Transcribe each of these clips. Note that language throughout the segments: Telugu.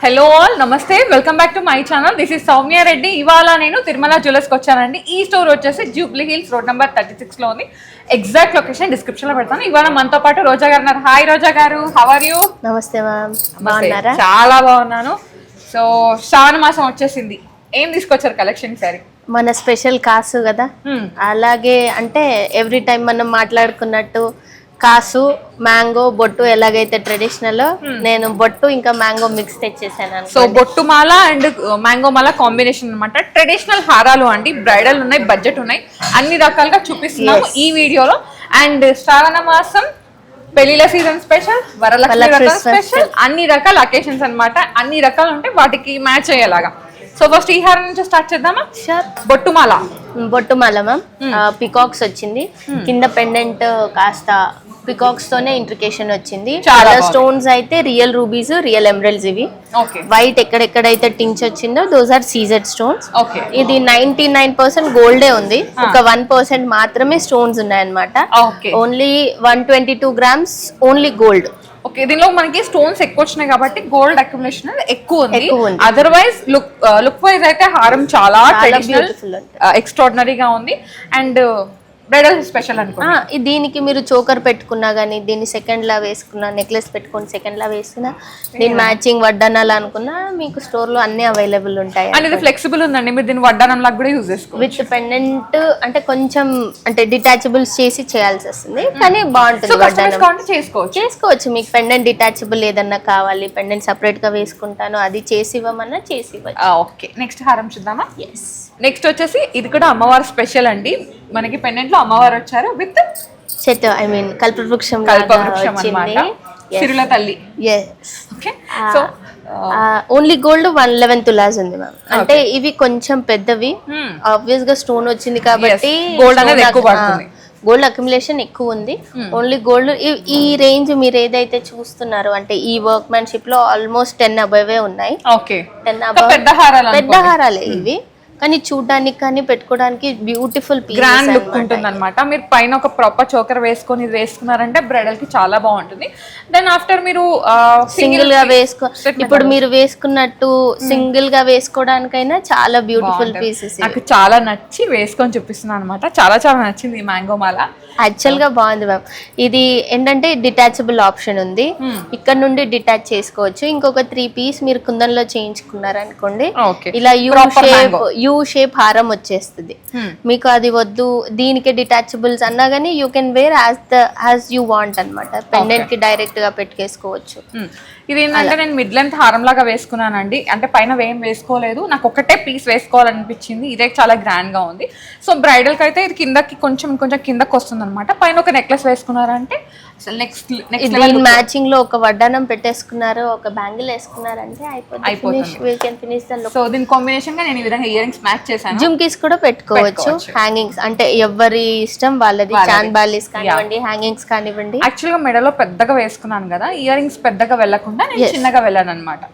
హలో ఆల్ నమస్తే, welcome back to my channel. This is Soumya Reddy. ఇవాళ నేను తిరుమల జ్యువెలర్స్కి వచ్చానండి. ఈ స్టోర్ వచ్చేసి జూబ్లీ హిల్స్ రోడ్ నెంబర్ 36 లో ఉంది. ఎగ్జాక్ట్ లొకేషన్ డిస్క్రిప్షన్ లో పెడతాను. ఇవాళ మనతో పాటు రోజా గారు ఉన్నారు. హాయ్ రోజా గారు, హౌ ఆర్ యూ? నమస్తే మ్యామ్, బాగున్నారా? చాలా బాగున్నాను. సో శ్రావణ మాసం వచ్చేసింది, ఏం తీసుకొచ్చారు కలెక్షన్ సారీ? మన స్పెషల్ కాసు కదా, అలాగే అంటే ఎవ్రీ టైం మనం మాట్లాడుకున్నట్టు కాసు, మ్యాంగో, బొట్టు ఎలాగైతే ట్రెడిషనల్, నేను బొట్టు ఇంకా మ్యాంగో మిక్స్ తెచ్చేసాను. సో బొట్టు మాల అండ్ మ్యాంగో మాల కాంబినేషన్ అన్నమాట. ట్రెడిషనల్ హారాలు అండి, బ్రైడల్ ఉన్నాయి, బడ్జెట్ ఉన్నాయి, అన్ని రకాలుగా చూపిస్తున్నాము ఈ వీడియోలో. అండ్ శ్రావణ మాసం పెళ్లిల సీజన్ స్పెషల్, వరలక్ష్మి స్పెషల్, అన్ని రకాల అకేషన్స్ అన్నమాట. అన్ని రకాలు ఉంటాయి, వాటికి మ్యాచ్ అయ్యేలాగా. సో ఫస్ట్ ఈ హారం నుంచి స్టార్ట్ చేద్దామా? బొట్టుమాల. బొట్టుమాల మ్యామ్, పికాక్స్ వచ్చింది కింద, పెండెంట్ కాస్త పికాక్స్ తోనే ఇంట్రికేషన్ వచ్చింది. చాలా స్టోన్స్ అయితే రియల్ రూబీస్, రియల్ ఎమరల్డ్స్. ఇవి వైట్ ఎక్కడెక్కడైతే టించ్ వచ్చిందో దోస్ ఆర్ సీజెడ్ స్టోన్స్. ఇది 99% గోల్డే ఉంది, ఒక 1% మాత్రమే స్టోన్స్ ఉన్నాయన్నమాట. Only 122 grams only gold. Okay, దీనిలో మనకి స్టోన్స్ ఎక్కువ వచ్చినాయి కాబట్టి గోల్డ్ అక్యుములేషన్ ఎక్కువ ఉంది. అదర్వైజ్ లుక్ వైజ్ అయితే హారం చాలా ట్రెడిషనల్, ఎక్స్ట్రాడినరీగా ఉంది. అండ్ బ్రైడల్ స్పెషల్ అనుకో. దీనికి మీరు చోకర్ పెట్టుకున్నా గానీ, దీన్ని సెకండ్ లా వేసుకున్నా, నెక్లెస్ పెట్టుకుని సెకండ్ లా వేసుకున్నా, దీని మ్యాచింగ్ వడ్డానాలు అనుకున్నా మీకు స్టోర్ లో అన్ని అవైలబుల్ ఉంటాయి. అండ్ ఇది ఫ్లెక్సిబుల్ ఉందండి, మీరు దీన్ని వడ్డానం లాగా కూడా యూజ్ చేసుకోవచ్చు. విత్ పెండెంట్ అంటే కొంచెం అంటే డిటాచబుల్స్ చేసి చేయాల్సి వస్తుంది, కానీ బాగుంటుంది. వడ్డానం చేసుకోవచ్చు. మీకు పెండెంట్ డిటాచబుల్ ఏదన్నా కావాలి, పెండెంట్ సపరేట్ గా వేసుకుంటాను, అది చేసి ఇవ్వమన్నా చేసి ఇవ్వచ్చు. ఓకే, నెక్స్ట్ హారం చూద్దామా? నెక్స్ట్ వచ్చేసి ఇది కూడా అమ్మవారు స్పెషల్ అండి. మనకి పెండెంట్ లో అమ్మవారు వచ్చారు విత్ చెట్టు, ఐ మీన్ కల్పవృక్షం అన్నమాట, సిరుల తల్లి. Okay, so only gold 111 tolas ఉంది మ్యామ్. అంటే ఇవి కొంచెం పెద్దవి, ఆబ్వియస్ గా స్టోన్ వచ్చింది కాబట్టి గోల్డ్ అనేది ఎక్కువ పడుతుంది, గోల్డ్ అక్యుములేషన్ ఎక్కువ ఉంది. ఓన్లీ గోల్డ్ ఈ రేంజ్ మీరు ఏదైతే చూస్తున్నారో, అంటే ఈ వర్క్ మ్యాన్షిప్ లో ఆల్మోస్ట్ 10 అబవే ఉన్నాయి. 10 అబవ్ పెద్ద హారాలే ఇవి, కానీ చూడడానికి కానీ పెట్టుకోవడానికి బ్యూటిఫుల్ గ్రాండ్ లుక్ ఉంటుంది అనమాట. మీరు పైన ఒక ప్రాపర్ చోకర్ వేసుకొని ఇది వేసుకున్నారంటే బ్రైడల్ కి చాలా బాగుంటుంది. దెన్ ఆఫ్టర్ మీరు సింగిల్ గా ఇప్పుడు మీరు వేసుకున్నట్టు సింగిల్ గా వేసుకోవడానికైనా చాలా బ్యూటిఫుల్ పీసెస్. నాకు చాలా నచ్చి వేసుకొని చూపిస్తున్నాను అనమాట. చాలా చాలా నచ్చింది ఈ మ్యాంగో మాల. యాక్చువల్ గా బాగుంది మ్యామ్. ఇది ఏంటంటే డిటాచబుల్ ఆప్షన్ ఉంది, ఇక్కడ నుండి డిటాచ్ చేసుకోవచ్చు. ఇంకొక 3 పీస్ మీరు కుందన్లో చేయించుకున్నారనుకోండి, ఇలా యూ షేప్ హారం వచ్చేస్తుంది. మీకు అది వద్దు, దీనికి డిటాచబుల్స్ అన్నా గానీ you can where as you want అనమాట. పెండెంట్ కి డైరెక్ట్ గా పెట్టుకేసుకోవచ్చు. ఇది ఏంటంటే నేను మిడ్ లెంత్ హారం లాగా వేసుకున్నానండి, అంటే పైన ఏం వేసుకోలేదు, నాకు ఒకటే పీస్ వేసుకోవాలనిపించింది. ఇదే చాలా గ్రాండ్ గా ఉంది. సో బ్రైడల్ కి అయితే ఇది కిందకి కొంచెం కిందకి వస్తుంది అనమాట. పైన ఒక నెక్లెస్ వేసుకున్నారంటే అసలు నెక్స్ట్ మ్యాచింగ్ లో ఒక వడ్డానం పెట్టేసుకున్నారు, ఒక బ్యాంగిల్ వేసుకున్నారంటే అయిపోతుంది. సో దీని కాంబినేషన్ గా నేను ఈ విధంగా ఇయర్ రింగ్స్ మ్యాచ్ చేశాను. జుమ్కీస్ కూడా పెట్టుకోవచ్చు, హ్యాంగింగ్స్ అంటే ఎవరి ఇష్టం వాళ్ళది. చాంద్ బాలీస్ కానివ్వండి, హ్యాంగింగ్స్ కానివ్వండి. యాక్చువల్ గా మెడలో పెద్దగా వేసుకున్నాను కదా, ఇయర్ రింగ్స్ పెద్దగా వెళ్ళకుండా నేను చిన్నగా వెళ్ళాను అనమాట.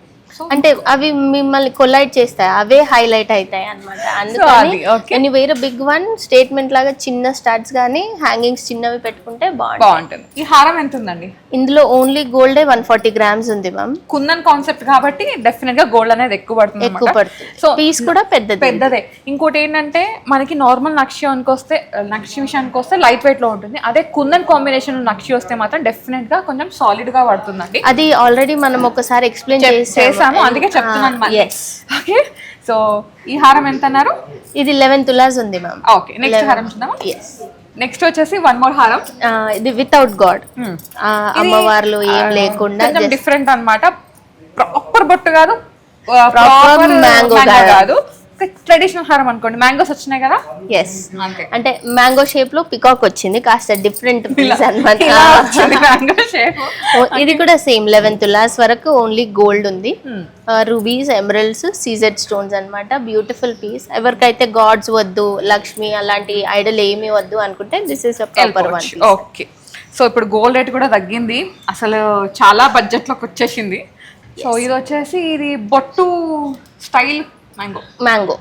అంటే అవి మిమ్మల్ని కొలైడ్ చేస్తాయి, అవే హైలైట్ అవుతాయి అనమాట. అందుకని వేరే బిగ్ వన్ స్టేట్మెంట్ లాగా చిన్న స్టార్ట్స్ గానీ హ్యాంగింగ్స్ చిన్నవి పెట్టుకుంటే బాగుంటుంది. ఈ హారం ఎంత ఉందండి? ఇందులో ఓన్లీ గోల్డే 140 grams ఉంది మ్యామ్. కుందన్ కాన్సెప్ట్ కాబట్టి డెఫినెట్ గా గోల్డ్ అనేది ఎక్కువ పడుతుంది. సో పీస్ కూడా పెద్దదే. ఇంకోటి ఏంటంటే మనకి నార్మల్ నక్షి విషయానికి వస్తే లైట్ వెయిట్ లో ఉంటుంది. అదే కుందన్ కాంబినేషన్ నక్షి వస్తే మాత్రం డెఫినెట్ గా కొంచెం సాలిడ్ గా పడుతుందండి. అది ఆల్రెడీ మనం ఒకసారి ఎక్స్ప్లెయిన్ చేసాము, అందుకే చెప్తున్నాను. ఓకే, సో ఈ హారం ఎంత అన్నారు? ఇది 11 తులాస్ ఉంది మ్యామ్. ఓకే, నెక్స్ట్ హారం చూద్దాం. నెక్స్ట్ వచ్చేసి వన్ మోర్ హారం. ఇది వితౌట్ గాడ్, అమ్మవార్లు ఏం లేకుండా డిఫరెంట్ అన్నమాట. ప్రాపర్ బొట్టు కాదు, మ్యాంగో కాదు, ట్రెడిషనల్ హారం అనుకోండి. మ్యాంగోస్ వచ్చినాయి కదా, అంటే మ్యాంగో షేప్ లో పికాక్ వచ్చింది, కాస్త డిఫరెంట్ పీస్ అన్నమాట. ఇది కూడా సేమ్ 11 తులాస్ వరకు ఓన్లీ గోల్డ్ ఉంది. రూబీస్, ఎమరల్డ్స్, సీజెడ్ స్టోన్స్ అన్నమాట. Beautiful piece. ఎవరికైతే గాడ్స్ వద్దు, లక్ష్మి అలాంటి ఐడల్ ఏమీ వద్దు అనుకుంటే this is a proper one. Okay, so ఇప్పుడు గోల్డ్ రేట్ కూడా తగ్గింది, అసలు చాలా బడ్జెట్ లోకి వచ్చేసింది. సో ఇది వచ్చేసి ఇది బొట్టు స్టైల్ మ్యాంగో.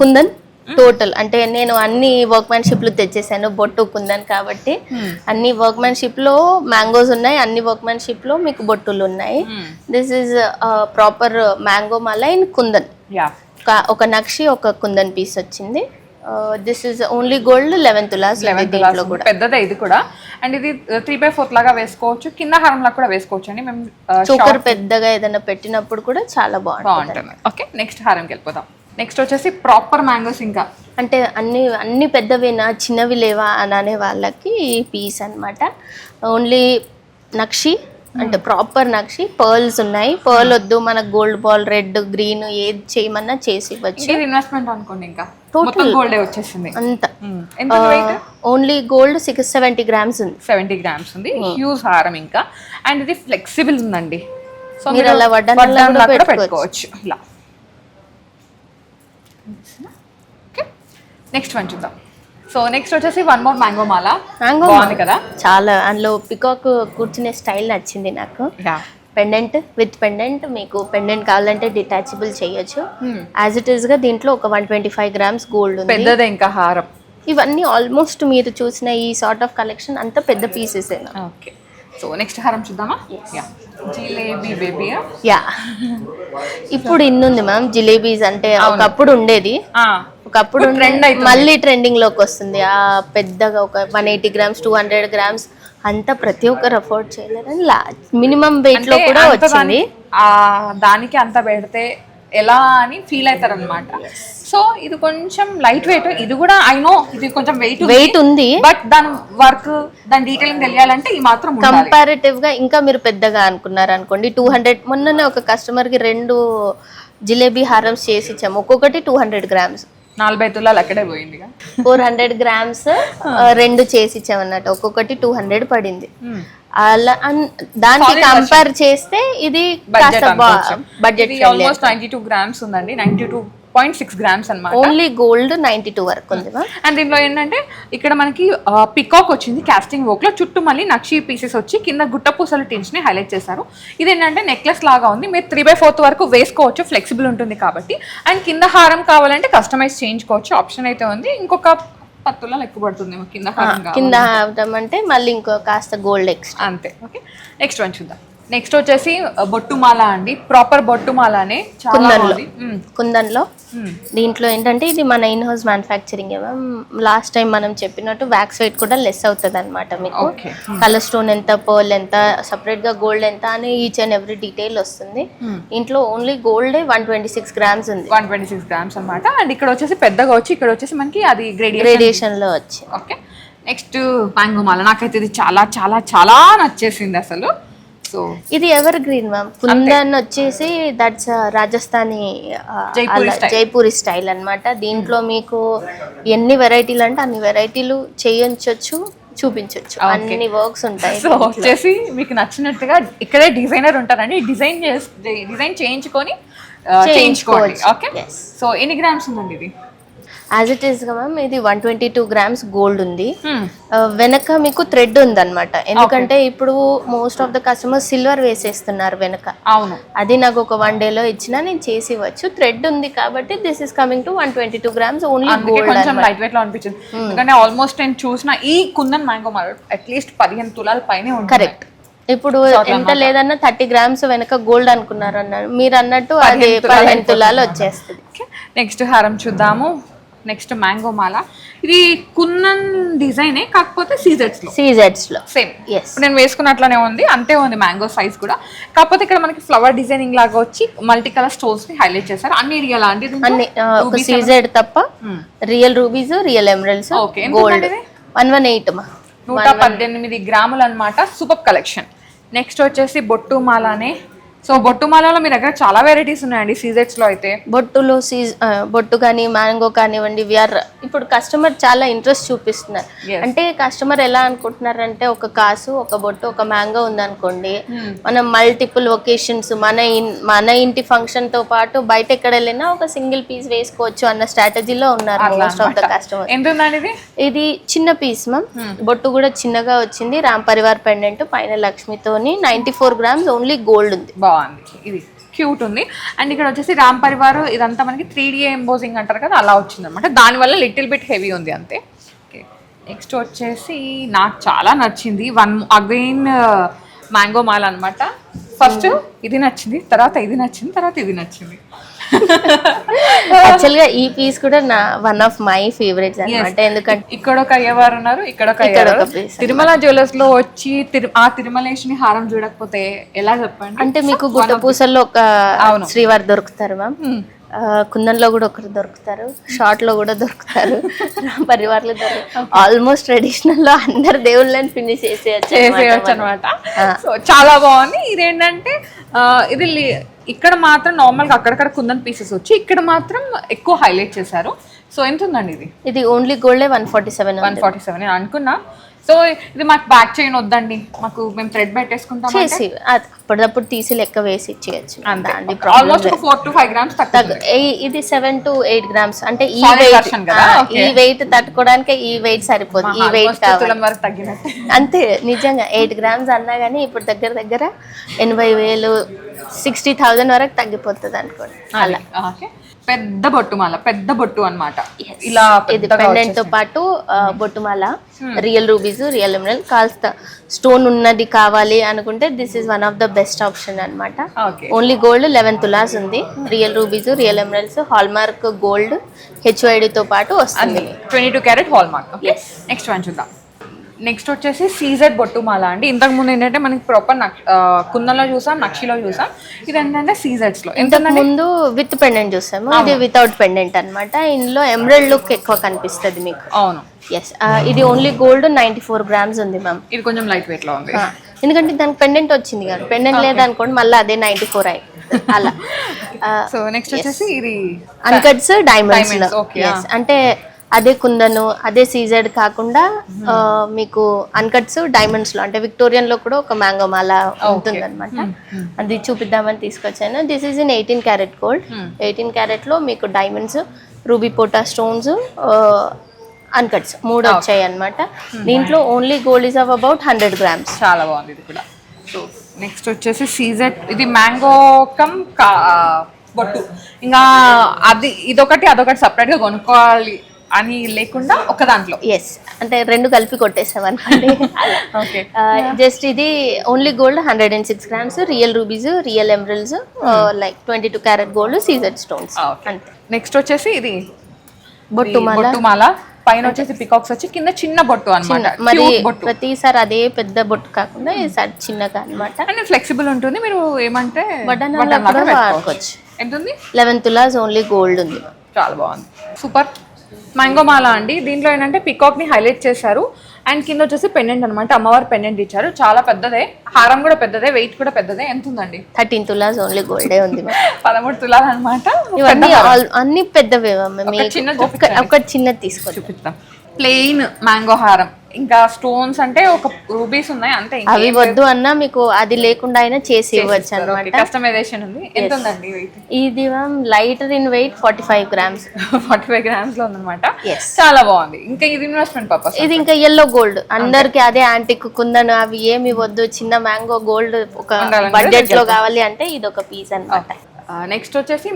కుందన్ టోటల్ అంటే నేను అన్ని వర్క్మెన్షిప్లు తెచ్చేసాను బొట్టు కుందన్ కాబట్టి అన్ని వర్క్మెన్షిప్ లో మ్యాంగోస్ ఉన్నాయి, అన్ని వర్క్మెన్షిప్ లో మీకు బొట్టులు ఉన్నాయి. This is proper mango Mala in kundan. ఒక నక్షి ఒక కుందన్ పీస్ వచ్చింది. This is only gold 11 tolas. పెద్దదే ఇది కూడా. అండ్ ఇది 3/4 లాగా వేసుకోవచ్చు, కింద హారం లాగా కూడా వేసుకోవచ్చు అండి. మేము చోకర్ పెద్దగా ఏదైనా పెట్టినప్పుడు కూడా చాలా బాగుంటుంది. ఓకే, నెక్స్ట్ హారంకి వెళ్ళిపోతాం. నెక్స్ట్ వచ్చేసి ప్రాపర్ మ్యాంగోస్. ఇంకా అంటే అన్ని పెద్దవినా చిన్నవి లేవా అని అనే వాళ్ళకి ఈ పీస్ అన్నమాట. ఓన్లీ నక్షి అంటే ప్రాపర్ నక్షి, పర్ల్స్ ఉన్నాయి. పర్ల్ వద్దు మనకు గోల్డ్ బాల్ రెడ్ గ్రీన్ ఏది చేయమన్నా చేసి ఇవ్వచ్చు. ఇన్వెస్ట్మెంట్ అనుకోండి. ఇంకా టోటల్ గోల్డ్ వచ్చేసింది అంతా. ఓన్లీ గోల్డ్ 670 గ్రామ్స్ ఉంది. 70 గ్రామ్స్ ఉంది. హ్యూజ్ హారం ఇంకా. అండ్ ఇది ఫ్లెక్సిబుల్ ఉందండి, సో మీరు అలా వడ్డానంలో పెట్టుకోవచ్చు ఇలా. నెక్స్ట్ వన్ చూద్దాం. సో నెక్స్ట్ వచ్చేసి వన్ మోర్ మ్యాంగో మాల. బాగుంది కదా, చాలా. అందులో పికాక్ కూర్చునే స్టైల్ నచ్చింది నాకు. పెండెంట్ విత్ పెండెంట్, మీకు పెండెంట్ కావాలంటే డిటాచబుల్ చేయొచ్చు. యాజ్ ఇట్ ఈస్ గా దీంట్లో ఒక 125 గ్రామ్స్ గోల్డ్ ఉంది. పెద్దదే ఇంకా హారం. ఇవన్నీ ఆల్మోస్ట్ మీరు చూసిన ఈ సార్ట్ ఆఫ్ కలెక్షన్ అంతా పెద్ద పీసెస్. ఓకే, సో నెక్స్ట్ హారం చూద్దామా. జిలేబీ బేబీ. యా, ఇప్పుడు ఇన్నుంది మ్యామ్ జిలేబీస్. అంటే ఒకప్పుడు ఉండేది, ఒకప్పుడు మళ్ళీ ట్రెండింగ్ లోకి వస్తుంది. ఆ పెద్దగా ఒక 180 గ్రామ్స్ 200 గ్రామ్స్ అంతా ప్రతి ఒక్కరు అఫోర్డ్ చేయలేరని మినిమం వెయిట్ లో కూడా వచ్చింది. దానికి అంత పెడితే ఎలా అని ఫీల్ అవుతారు అనమాట. సో ఇది కొంచెం లైట్ వెయిట్. ఇది కూడా ఐ నో ఇది కొంచెం వెయిట్ ఉంది, బట్ దాని వర్క్ దాని డీటెయిలింగ్ తెలియాలంటే ఈ మాత్రం కంపారిటివ్ గా. ఇంకా మీరు పెద్దగా అనుకున్నారు అనుకోండి 200. మొన్ననే ఒక కస్టమర్ కి 2 జిలేబీ హారమ్స్ చేసి ఇచ్చాము, ఒక్కొక్కటి 200 గ్రామ్స్. 40 తులాలు అక్కడే పోయింది. 400 గ్రామ్స్ 2 చేసి ఇచ్చామన్నట్టు, ఒక్కొక్కటి 200 పడింది. అలా దానికి కంపేర్ చేస్తే ఇది బడ్జెట్. ఆల్మోస్ట్ 92 గ్రామ్స్ ఉందండి, 92.6 గ్రామ్స్ అన్నమాట. ఓన్లీ గోల్డ్ 92 వరకు ఉంది. అండ్ దీంట్లో ఏంటంటే ఇక్కడ మనకి పికాక్ వచ్చింది కాస్టింగ్ వర్క్ లో, చుట్టూ మళ్ళీ నక్షి పీసెస్ వచ్చి కింద గుట్ట పూసల టిన్స్ ని హైలైట్ చేశారు. ఇది ఏంటంటే నెక్లెస్ లాగా ఉంది, మీరు 3/4 వరకు వేసుకోవచ్చు, ఫ్లెక్సిబుల్ ఉంటుంది కాబట్టి. అండ్ కింద హారం కావాలంటే కస్టమైజ్ చేయించుకోవచ్చు, ఆప్షన్ అయితే ఉంది. ఇంకొక 10 తులాలు ఎక్కువ పడుతుంది కింద హారం. కింద హారం అంటే మళ్ళీ ఇంకో కాస్త గోల్డ్ ఎక్స్ట్రా అంతే. ఓకే, నెక్స్ట్ వన్ చూద్దాం. నెక్స్ట్ వచ్చేసి బొట్టుమాల అండి, ప్రాపర్ బొట్టుమాలనే కుందన్లో. దీంట్లో ఏంటంటే ఇది మన in house manufacturing. Last time మనం చెప్పినట్టు వ్యాక్స్ వెయిట్ కూడా లెస్ అవుతుంది అనమాట. మీకు కలర్ స్టోన్ ఎంత, పర్ల్ ఎంత, సపరేట్ గా గోల్డ్ ఎంత అని ఈచ్ అండ్ ఎవ్రీ డీటెయిల్ వస్తుంది. ఇంట్లో ఓన్లీ గోల్డ్ 126 గ్రామ్స్ ఉంది. 126 గ్రామ్స్ అనమాట. అండ్ ఇక్కడ వచ్చేసి పెద్దగా వచ్చి ఇక్కడ వచ్చేసి మనకి అది గ్రేడియేషన్ లో వచ్చి. ఓకే, నెక్స్ట్ మ్యాంగో మాల. నాకైతే ఇది చాలా చాలా చాలా నచ్చేసింది అసలు. సో ఇది ఎవర్ గ్రీన్ మ్యామ్. కుందన్ వచ్చేసి దట్స్ రాజస్థానీ జైపూరి స్టైల్ అన్నమాట. దీంట్లో మీకు ఎన్ని వెరైటీలు అంటే అన్ని వెరైటీలు చేయించవచ్చు, చూపించవచ్చు, అన్ని వర్క్స్ ఉంటాయి. సో వచ్చేసి మీకు నచ్చినట్టుగా ఇక్కడే డిజైనర్ ఉంటారండి, డిజైన్ చేయించుకొని చేయించుకోవాలి. ఓకే, సో ఎన్ని గ్రామ్స్ ఉందండి ఇది? యాజ్ ఇట్ ఈస్ గా మ్యామ్ ఇది 122 గ్రామ్స్ గోల్డ్ ఉంది. వెనక మీకు థ్రెడ్ ఉంది అనమాట. ఎందుకంటే ఇప్పుడు most of the customers silver వేసేస్తున్నారు వెనక. అవును, అది నాకు ఒక 1 డేలో ఇచ్చినా నేను చేసి ఇవ్వచ్చు. థ్రెడ్ ఉంది కాబట్టి this is coming to 122 grams only gold. కొంచెం లైట్ వెయిట్ లో అనిపించింది, ఎందుకంటే ఆల్మోస్ట్ నేను చూసిన ఈ కుందన్ మ్యాంగో మాల అట్లీస్ట్ 15 తులాల పైనే ఉంటుంది. కరెక్ట్. ఇప్పుడు ఎంత లేదన్నా 30 గ్రామ్స్ వెనక గోల్డ్ అనుకున్నారు అన్నారు, మీరు అన్నట్టు అది 15 తులాలు వచ్చేస్తుంది. నెక్స్ట్ హారం చూద్దాము. నెక్స్ట్ మ్యాంగో మాల. ఇది కున్నన్ డిజైనే, కాకపోతే సీజెట్స్ లో సేమ్. నేను వేసుకున్నట్లనే ఉంది, అంతే ఉంది మ్యాంగో సైజ్ కూడా. కాకపోతే ఇక్కడ మనకి ఫ్లవర్ డిజైనింగ్ లాగా వచ్చి మల్టీ కలర్ స్టోన్స్ ని హైలైట్ చేశారు. అన్ని రియల్ అండి, అన్ని సీజెడ్ తప్ప real rubies, real emeralds. Gold 118 118 గ్రాములు అనమాట. Super collection. నెక్స్ట్ వచ్చేసి బొట్టు మాలనే. సో బొట్టు మాలలో మీ దగ్గర చాలా వెరైటీస్ ఉన్నాయండి సీజెట్స్ లో. అయితే బొట్టు కానీ మ్యాంగో కానివ్వండి, ఇప్పుడు కస్టమర్ చాలా ఇంట్రెస్ట్ చూపిస్తున్నారు. అంటే కస్టమర్ ఎలా అనుకుంటున్నారంటే ఒక కాసు, ఒక బొట్టు, ఒక మ్యాంగో ఉందనుకోండి, మనం మల్టిపుల్ ఒకేషన్స్ మన ఇంటి ఫంక్షన్ తో పాటు బయట ఎక్కడ వెళ్ళినా ఒక సింగిల్ పీస్ వేసుకోవచ్చు అన్న స్ట్రాటజీలో ఉన్నారు మోస్ట్ ఆఫ్ ద కస్టమర్. ఎంత? ఇది చిన్న పీస్ మ్యామ్. బొట్టు కూడా చిన్నగా వచ్చింది. రామ్ పరివార్ పెండెంట్ పైన లక్ష్మితోని 94 గ్రామ్స్ ఓన్లీ గోల్డ్ ఉంది. ఇది క్యూట్ ఉంది. అండ్ ఇక్కడ వచ్చేసి రామ్ పరివార్ ఇదంతా మనకి 3D ఎంబోజింగ్ అంటారు కదా, అలా వచ్చింది అనమాట. దానివల్ల లిటిల్ బిట్ హెవీ ఉంది అంతే. ఓకే, నెక్స్ట్ వచ్చేసి నాకు చాలా నచ్చింది అగైన్ మ్యాంగో మాల అనమాట. ఫస్ట్ ఇది నచ్చింది, తర్వాత ఇది నచ్చింది, తర్వాత ఇది నచ్చింది. యాక్చువల్ గా ఈ పీస్ కూడా నా వన్ ఆఫ్ మై ఫేవరెట్స్ అన్నమాట. ఎందుకంటే ఇక్కడ ఒక అయ్యవారు ఉన్నారు, ఇక్కడ ఒక అయ్యవారు. తిరుమల జ్యువెలర్స్ లో వచ్చి ఆ తిరుమలేశుని హారం చూడకపోతే ఎలా చెప్పండి. అంటే మీకు గుట్టపూసల్లో ఒక శ్రీవారు దొరుకుతారు మ్యామ్, కుందన్లో కూడా ఒకరు దొరుకుతారు, షార్ట్ లో కూడా దొరుకుతారు, పరివార్లో దొరుకుతారు. ఆల్మోస్ట్ ట్రెడిషనల్ లో అందరు దేవుళ్ళని ఫినిష్ చేసేయచ్చు అనమాట. సో చాలా బాగుంది. ఇదేంటంటే ఇది ఇక్కడ మాత్రం నార్మల్ గా అక్కడక్కడ కుందన్ పీసెస్ వచ్చి ఇక్కడ మాత్రం ఎక్కువ హైలైట్ చేశారు. సో ఎంత ఉందండి ఇది? ఇది ఓన్లీ గోల్డే 147 అనుకున్నా. సో ఇది మాకు బ్యాక్ చైన్ వద్దండి, మాకు మేము థ్రెడ్ పెట్టేసుకుంటాం, చేసి అప్పటిదప్పుడు తీసి లెక్క వేసి ఇచ్చేయచ్చు. ఆల్మోస్ట్ 4 to 5 grams ఇది 7 to 8 grams. అంటే ఈ వెయిట్ తట్టుకోవడానికి ఈ వెయిట్ సరిపోదు, ఈ వెయిట్ కావాలి తగ్గినట్టు. అంతే నిజంగా 8 grams అన్నా కానీ ఇప్పుడు దగ్గర 80,000 60,000 వరకు తగ్గిపోతుంది అనుకోండి. అలా పెద్ద బొట్టుమాల, పెద్ద బొట్టు అన్నమాట. ఇలా ఇది పెండెంట్ తో పాటు బొట్టుమాల, రియల్ రూబీస్, రియల్ ఎమరల్డ్, కాస్త స్టోన్ ఉన్నది కావాలి అనుకుంటే this is one of the best option అన్నమాట. ఓన్లీ గోల్డ్ 11 తులాస్ ఉంది, real rubies, real emeralds, hall mark gold HID తో పాటు వస్తుంది. 22 carrot hall mark. Next one చూద్దాం. నెక్స్ట్ వచ్చేసి సీజెడ్ బొట్టుమాల అండి. ఇంతకు ముందు ఏంటంటే మనకి ప్రాపర్ కుందన్లో చూసాం, నక్షిలో చూసాం. ఇది ఏంటంటే సీజెడ్స్ లో ఇంతకు ముందు విత్ పెండెంట్ చూసాము, ఇది వితౌట్ పెండెంట్ అన్నమాట. ఇందులో ఎమరల్డ్ లుక్ ఎక్కువ కనిపిస్తుంది మీకు. అవును, ఎస్. ఇది ఓన్లీ గోల్డ్ 94 grams ఉంది మ్యామ్. ఇది కొంచెం లైట్ వెయిట్ లో ఉంది, ఎందుకంటే దానికి పెండెంట్ వచ్చింది కదా. పెండెంట్ లేదనుకోండి మళ్ళీ అదే 94 అయి అలా. సో నెక్స్ట్ వచ్చేసి ఇది అన్కట్స్ డైమండ్స్. అంటే అదే కుందను, అదే సీజెడ్ కాకుండా మీకు అన్కట్స్ డైమండ్స్ లో, అంటే విక్టోరియన్ లో కూడా ఒక మ్యాంగో మాల ఉంటుంది అనమాట. అది చూపిద్దామని తీసుకొచ్చాను. This is in 18 carat gold. 18 carrot లో మీకు డైమండ్స్, రూబీ పోటా స్టోన్స్, అన్కట్స్ 3 వచ్చాయి అనమాట. దీంట్లో only gold is of about 100 grams. చాలా బాగుంది ఇది కూడా. సో నెక్స్ట్ వచ్చేసి సీజెడ్, ఇది మ్యాంగో కమ్ బొట్టు. ఇంకా అది ఇదొకటి అదొకటి సపరేట్ గా కొనుక్కోవాలి అని లేకుండా ఒక దాంట్లో. ఎస్, అంటే రెండు కలిపి కొట్టేసాం అనుకోండి. జస్ట్ ఇది only gold 106 grams, real rubies, real emeralds, like 22 carat gold, CZ stones. Next వచ్చేసి ఇది బొట్టుమాల. పైన వచ్చేసి పికాక్స్ వచ్చి కింద చిన్న బొట్టు అన్నమాట. మరి ప్రతిసారి అదే పెద్ద బొట్టు కాకుండా ఈసారి చిన్నగా అన్నమాట. అండ్ ఫ్లెక్సిబుల్ ఉంటుంది, మీరు ఏమంటే వాడుకోవచ్చు. ఎంత ఉంది? 11 తులాస్ ఓన్లీ గోల్డ్ ఉంది. చాలా బాగుంది, సూపర్. మ్యాంగో మాల అండి. దీంట్లో ఏంటంటే పికాక్ ని హైలైట్ చేశారు అండ్ కింద వచ్చేసి పెండెంట్ అనమాట. అమ్మవారు పెండెంట్ ఇచ్చారు, చాలా పెద్దదే. హారం కూడా పెద్దదే, వెయిట్ కూడా పెద్దదే. ఎంత ఉందండి? 13 తులాస్ ఓన్లీ గోల్డే ఉంది. 13 తులాలు అనమాట. ఇవన్నీ అన్ని పెద్దవే. ఒక చిన్నది తీసుకొని చూపిస్తాం. ప్లెయిన్ మ్యాంగో హారం, ఇంకా స్టోన్స్ అంటే ఒక రూబీస్ ఉన్నాయి అంతే. అవి వద్దు అన్నా మీకు అది లేకుండా అయినా చేసి ఇవ్వచ్చు అన్నమాట. కస్టమైజేషన్ ఉంది. ఎంత ఉందండి వెయిట్? ఇది lighter in weight 45 grams. 45 grams లో ఉందన్నమాట. చాలా బాగుంది. ఇంకా ఇది ఇన్వెస్ట్మెంట్ పర్పస్. ఇది ఇంకా yellow gold, అందరికి అదే యాంటిక్ కుందను అవి ఏమి వద్దు, చిన్న మ్యాంగో గోల్డ్ ఒక బడ్జెట్ లో కావాలి అంటే ఇది ఒక పీస్ అన్నమాట. నెక్స్ట్ వచ్చేసి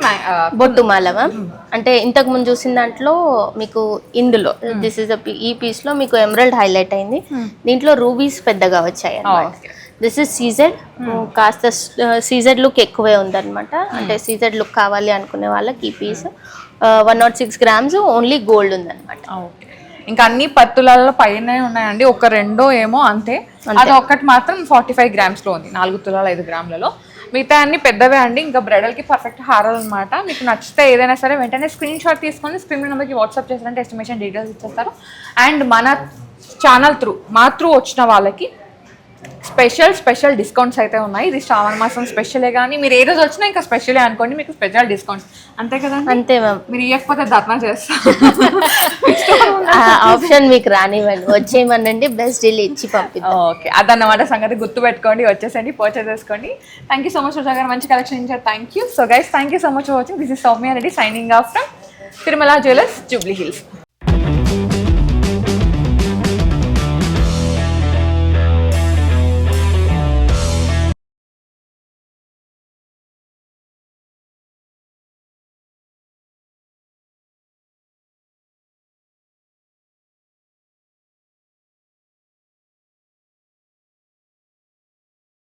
బొట్టుమాల మ్యామ్. అంటే ఇంతకు ముందు చూసిన దాంట్లో మీకు ఇందులో దిస్ ఇస్ ఈ పీస్ లో మీకు ఎమరల్డ్ హైలైట్ అయింది. దీంట్లో రూబీస్ పెద్దగా వచ్చాయి అన్నమాట. దిస్ ఇస్ సీజెడ్, కాస్త సీజెడ్ లుక్ ఎక్కువే ఉందన్నమాట. అంటే సీజెడ్ లుక్ కావాలి అనుకునే వాళ్ళకి ఈ పీస్ 106 grams ఓన్లీ గోల్డ్ ఉందన్నమాట. ఇంకా అన్ని పత్తులలో పైన ఉన్నాయండి, ఒక రెండో ఏమో అంతే. అది ఒక్కటి మాత్రం 45 grams లో ఉంది, 4 తులాల 5 గ్రాములలో. మిగతా అన్ని పెద్దవే అండి. ఇంకా బ్రైడల్ కి పర్ఫెక్ట్ హారాలు అనమాట. మీకు నచ్చితే ఏదైనా సరే వెంటనే స్క్రీన్ షాట్ తీసుకొని స్క్రీన్ నెంబర్కి వాట్సాప్ చేసారంటే ఎస్టిమేషన్ డీటెయిల్స్ ఇచ్చేస్తారు. అండ్ మన ఛానల్ మా త్రూ వచ్చిన వాళ్ళకి స్పెషల్ డిస్కౌంట్స్ అయితే ఉన్నాయి. ఇది శ్రావణ మాసం స్పెషలే, కానీ మీరు ఏ రోజు వచ్చినా ఇంకా స్పెషలే అనుకోండి, మీకు స్పెషల్ డిస్కౌంట్స్. అంతే కదా? అంతే మ్యామ్. మీరు ఇవ్వకపోతే ధర్నా చేస్తారు. ఆప్షన్ మీకు రానివ్వండి, వచ్చేయమనండి, బెస్ట్ డీల్ ఇచ్చి పంపిద్దాం. ఓకే, అదన్నమాట సంగతి. గుర్తు పెట్టుకోండి, వచ్చేసండి, పర్చేస్ చేసుకోండి. థ్యాంక్ యూ సో మచ్ రోజా గారు, మంచి కలెక్షన్ ఇచ్చారు. Thank you. So guys, thank you so much for watching. This is Soumya Reddy signing off from Tirumala jewellers, Jubilee hills.